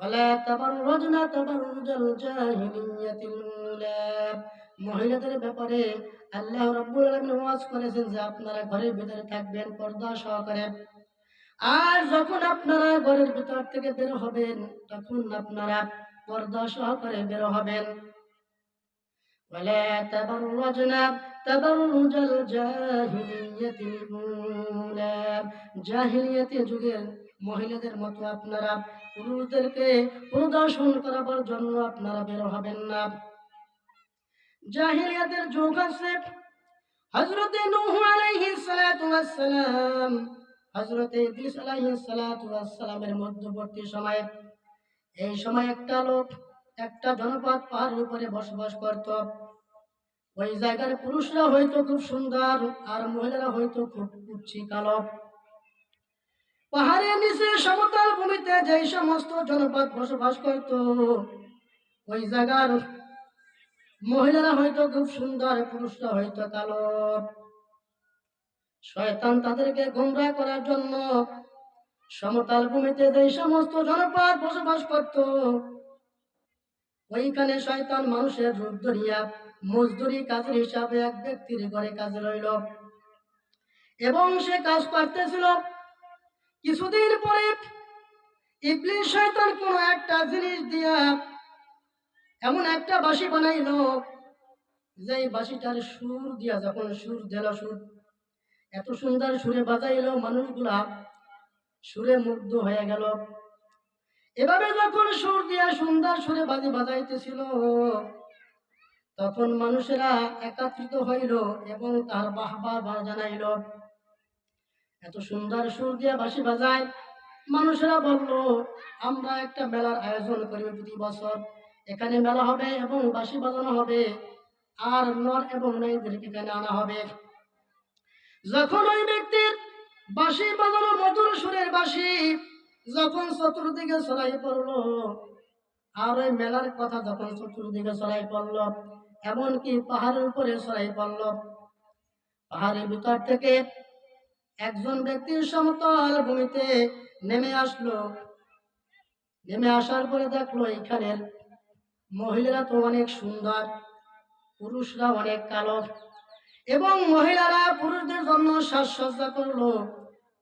ওয়ালা তাবাররুজনা তাবাররুজাল জাহিলিয়াতিল উলা। মহিলাদের ব্যাপারে আল্লাহ রাব্বুল আলামিন ওয়াজ করেছেন যে আপনারা ঘরের ভিতরে থাকবেন পর্দা সহকারে। আর যখন আপনারা ঘরের ভিতর থেকে বের হবেন তখন আপনারা পর্দা সহকারে বের হবেন। ওয়ালা তাবাররুজনা তাবাররুজাল জাহিলিয়াতিল উলা। জাহিলিয়াতি যুগের মহিলাদের মতো আপনারা পুরুষদেরকে প্রদর্শন করার জন্য আপনারা বের হবেন না। জাহিলিয়াতের যুগ আছে হযরতে নূহ আলাইহিস সালাতু ওয়াস সালাম, হযরতে ইদ্রিস আলাইহিস সালাতু ওয়াস সালামের মধ্যবর্তী সময়ে। এই সময় একটা লোক একটা জনপদ পাহাড়ের উপরে বসবাস করত। ওই জায়গার পুরুষরা হয়তো খুব সুন্দর আর মহিলারা হয়তো খুব কুৎসি কালো। পাহাড়ের নিচে সমতল ভূমিতে যেই সমস্ত জনপদ বসবাস করত, ওই জায়গার মহিলারা হয়তো খুব সুন্দর, পুরুষরা হয়তো কালো। শয়তান তাদেরকে গোমরাহ করার জন্য সমতল ভূমিতে যেই সমস্ত জনপদ বসবাস করত, ওইখানে শয়তান মানুষের রূপ ধরিয়া মজদুরি কাজের হিসাবে এক ব্যক্তির ঘরে কাজে রইল এবং সে কাজ করতেছিল। কিছুদিন পরে ইবলিস শয়তান কোন একটা জিনিস দিয়া এমন একটা বাঁশি বানাইলো, যেই বাঁশিটার সুর দিয়া যখন সুর দিল, সুর এত সুন্দর সুরে বাজাইলো, মানুষগুলা সুরে মুগ্ধ হয়ে গেল। এভাবে যখন সুর দিয়া সুন্দর সুরে বাজাইতেছিল, তখন মানুষেরা একত্রিত হইল এবং তার বাহবা জানাইল। এত সুন্দর সুর দিয়া বাঁশি বাজায়, মানুষেরা বলল আমরা একটা মেলার আয়োজন করি প্রতি বছর। এখানে মেলা হবে এবং বাঁশি বাজানো হবে, আর নর এবং নারীদেরকে এখানে আনা হবে। যখন ওই ব্যক্তির বাঁশি বাজানো মধুর সুরের বাঁশি যখন চতুর্দিকে ছড়াই পড়লো, আর ওই মেলার কথা যখন চতুর্দিকে ছড়াই পড়ল, এমনকি পাহাড়ের উপরে ছড়াই পড়ল, পাহাড়ের ভিতর থেকে একজন ব্যক্তির সমতল ভূমিতে নেমে আসলো। নেমে আসার পরে দেখলো এখানের মহিলারা তো অনেক সুন্দর, পুরুষরা অনেক কালো, এবং মহিলারা পুরুষদের জন্য সাজসজ্জা করলো,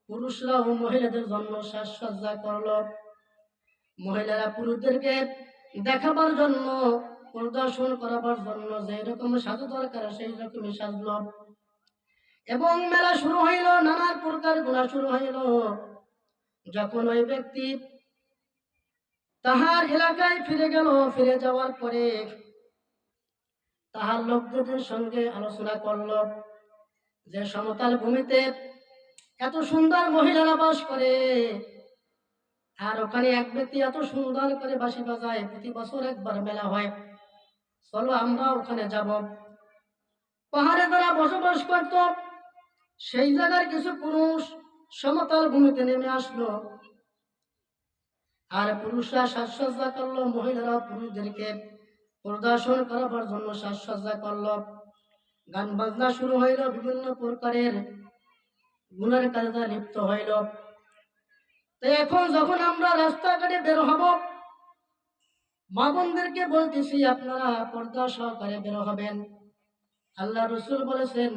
পুরুষরা ও মহিলাদের জন্য সাজসজ্জা করলো। মহিলারা পুরুষদেরকে দেখাবার জন্য, প্রদর্শন করাবার জন্য যে রকম সাজু দরকার সেই রকমই সাজলো এবং মেলা শুরু হইল, নানা প্রকার গুণা শুরু হইল। যখন ওই ব্যক্তি তাহার এলাকায় ফিরে গেল, ফিরে যাওয়ার পরে তাহার লোকদের সঙ্গে আলোচনা করল যে সমতল ভূমিতে এত সুন্দর মহিলারা বাস করে, আর ওখানে এক ব্যক্তি এত সুন্দর করে বাঁশি বাজায়, প্রতি বছর একবার মেলা হয়, চলো আমরা ওখানে যাব। পাহাড়ে তারা বসবাস করত, সেই জায়গার কিছু পুরুষ সমতল ভূমিতে নেমে আসলো, আর পুরুষরা সাজসজ্জা করলো, মহিলারা পুরুষদেরকে প্রদর্শন করাবার জন্য সাজসজ্জা করলো। গান বাজনা শুরু হইল, বিভিন্ন প্রকারের গুণের কাজে তারা লিপ্ত হইল। তো এখন যখন আমরা রাস্তাঘাটে বের হব, মা বোনদেরকে বলতেছি আপনারা পর্দা সহকারে বের হবেন। আল্লাহ রসুল বলেছেন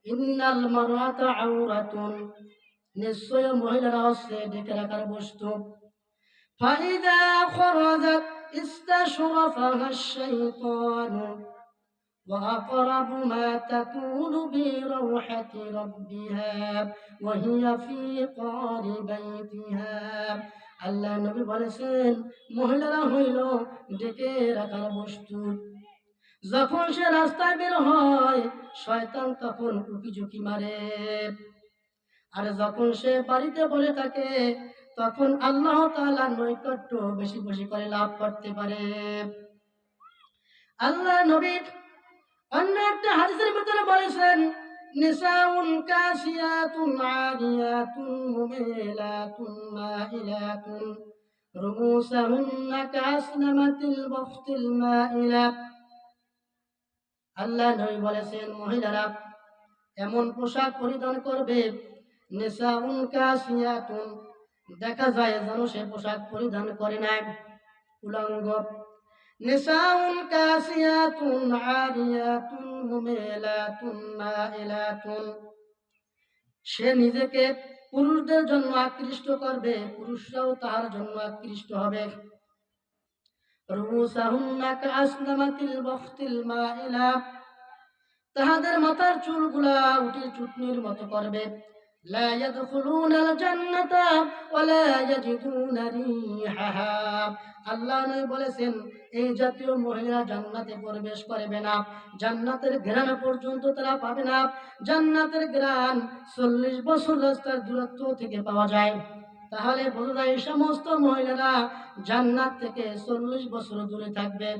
ইন্নাল মারআতা আওরাতুন, নিশ্চয় মহিলারা হচ্ছে ঢেকে রাখার বস্তু। ফাইদা খরাজাত ইস্তাশরাফাহা আশ-শাইতানু ওয়া আকরাবু মা তাকুনু বিরাওহাতি রাব্বিহা ওয়া হিয়া ফি ক্বারি বাইতিহা। আল্লাহ নবী বলেছেন মহিলারা হইল ঢেকে রাখার বস্তু। যখন সে রাস্তায় বের হয়, শয়তান তখন উকি ঝুঁকি মারে, আর যখন সে বাড়িতে বসে থাকে তখন আল্লাহ তাআলার নৈকট্য বেশি বেশি করে লাভ করতে পারে। আল্লাহ নবী অন্য একটা হাদিসের ভিতরে বলেছেন নিসাউন কাসিয়াতুন আরিয়াতুন মুমিলাতুন মাইলাতুন রুউসাহুন্না কাসনামাতিল বখতিল মাইলা। আল্লাহ নবী বলেছেন মহিলারা এমন পোশাক পরিধান করবে, নিসাউন কাসিয়াতুন, দেখা যায় যেন সে পোশাক পরিধান করে নাই, উলঙ্গ। নিসাউন কাসিয়াতুন আরিয়াতুন মুমিলাতুন মাইলাতুন, সে নিজেকে পুরুষদের জন্য আকৃষ্ট করবে, পুরুষরাও তাহার জন্য আকৃষ্ট হবে। রুসাহুন্না কাসনামাতিল বখতিল মাইলা, তাহাদের মাথার চুলগুলা উঠে চুটনির মতো করবে। লা ইয়াদখুলুনাল জান্নাতা ওয়ালা ইয়াজিদুনা রিহাহা, আল্লাহ নবী বলেছেন এই জাতীয় মহিলা জান্নাতে প্রবেশ করবে না, জান্নাতের ঘ্রাণ পর্যন্ত তারা পাবে না। জান্নাতের ঘ্রাণ 40 বছর রাস্তার দূরত্ব থেকে পাওয়া যায়। তাহলে বোঝা যায় এই সমস্ত মহিলারা জান্নাত থেকে 40 বছর দূরে থাকবে।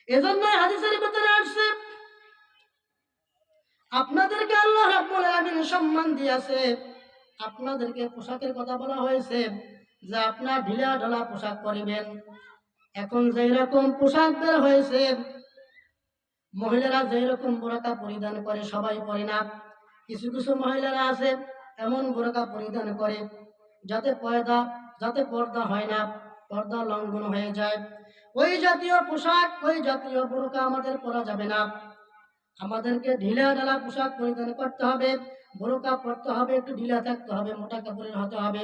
এজন্য হাদিসের ভিতরে আসছে আপনাদেরকে আল্লাহ রাব্বুল আলামিন সম্মান দিয়েছে, আপনাদেরকে পোশাকের কথা বলা হয়েছে যে আপনার ঢিলা ঢালা পোশাক পরিবেন। এখন যেই রকম পোশাক বের হয়েছে, মহিলারা যেই রকম বোরকা পরিধান করে সবাই পরে না। কিছু কিছু মহিলারা আছে এমন বোরকা পরিধান করে যাতে পর্দা হয় না, পর্দা লঙ্ঘন হয়ে যায়। ওই জাতীয় পোশাক, ওই জাতীয় বোরকা আমাদের পরা যাবে না। আমাদেরকে ঢিলা ঢালা পোশাক পরিধান করতে হবে, বোরকা পরতে হবে, একটু ঢিলা থাকতে হবে, মোটা কাপড়ের হতে হবে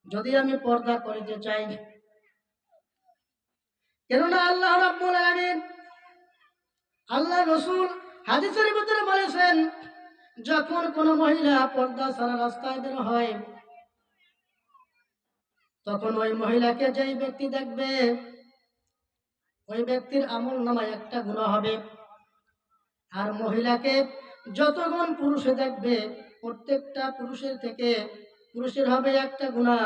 যদি আমি পর্দা করিতে চাই। কেননা আল্লাহ রাব্বুল আলামিন, আল্লাহ রাসূল হাদিসের ভিতরে বলেছেন যখন কোন মহিলা পর্দা ছাড়া রাস্তায় বের হয়, তখন ওই মহিলাকে যেই ব্যক্তি দেখবে ওই ব্যক্তির আমল নামায় একটা গুনাহ হবে। আর মহিলাকে যতক্ষণ পুরুষে দেখবে প্রত্যেকটা পুরুষের হবে একটা গুনাহ।